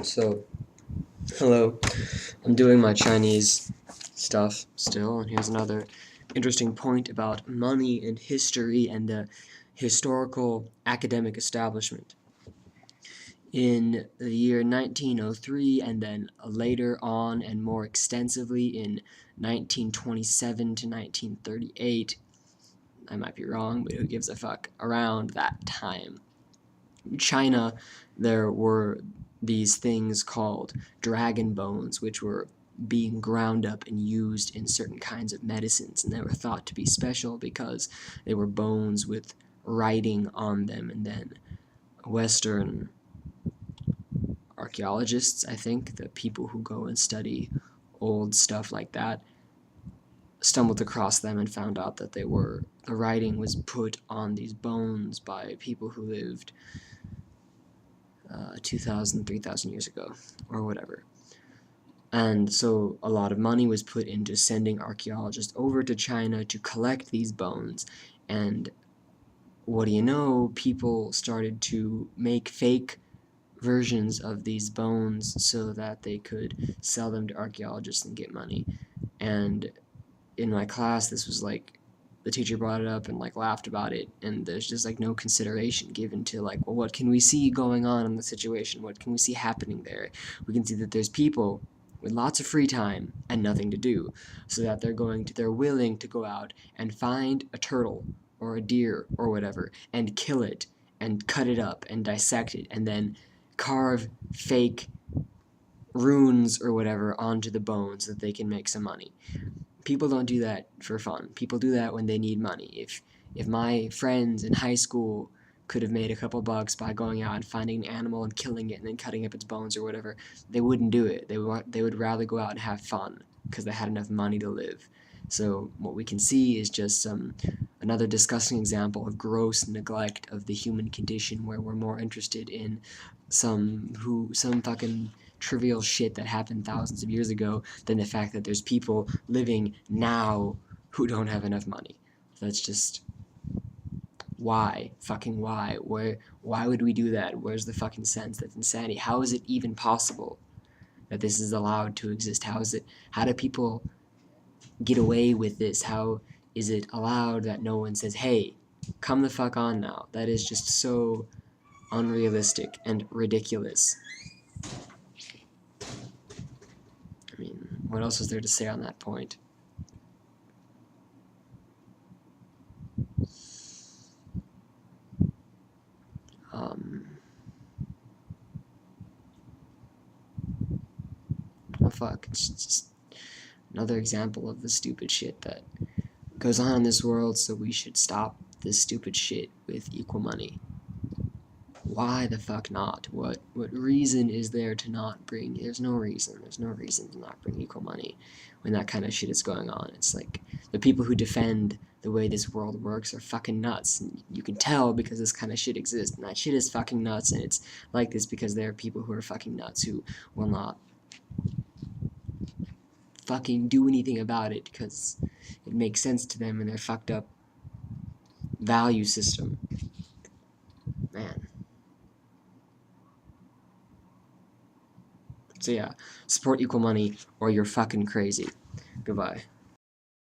So, hello. I'm doing my Chinese stuff still, and here's another interesting point about money and history and the historical academic establishment. In the year 1903, and then later on and more extensively in 1927 to 1938, I might be wrong, but who gives a fuck, around that time, China, there were these things called dragon bones, which were being ground up and used in certain kinds of medicines, and they were thought to be special because they were bones with writing on them. And then Western archaeologists, I think, the people who go and study old stuff like that, stumbled across them and found out that the writing was put on these bones by people who lived 2,000, 3,000 years ago, or whatever. And so a lot of money was put into sending archaeologists over to China to collect these bones. And what do you know, people started to make fake versions of these bones so that they could sell them to archaeologists and get money. And in my class, this was like, the teacher brought it up and like laughed about it, and there's just like no consideration given to like, well, what can we see going on in the situation? What can we see happening there? We can see that there's people with lots of free time and nothing to do, so that they're willing to go out and find a turtle or a deer or whatever and kill it and cut it up and dissect it and then carve fake runes or whatever onto the bones so that they can make some money. People don't do that for fun. People do that when they need money. If my friends in high school could have made a couple bucks by going out and finding an animal and killing it and then cutting up its bones or whatever, they wouldn't do it. They would rather go out and have fun because they had enough money to live. So what we can see is just another disgusting example of gross neglect of the human condition, where we're more interested in some fucking trivial shit that happened thousands of years ago than the fact that there's people living now who don't have enough money. That's just, why? Fucking why? Why would we do that? Where's the fucking sense? That's insanity. How is it even possible that this is allowed to exist? How do people get away with this? How is it allowed that no one says, hey, come the fuck on now? That is just so unrealistic and ridiculous. I mean, what else is there to say on that point? Oh fuck, it's just another example of the stupid shit that goes on in this world, so we should stop this stupid shit with equal money. Why the fuck not? What reason is there to not bring? There's no reason to not bring equal money when that kind of shit is going on. It's like, the people who defend the way this world works are fucking nuts, and you can tell because this kind of shit exists, and that shit is fucking nuts, and it's like this because there are people who are fucking nuts who will not fucking do anything about it because it makes sense to them and their fucked up value system. Man. So yeah, support equal money or you're fucking crazy. Goodbye.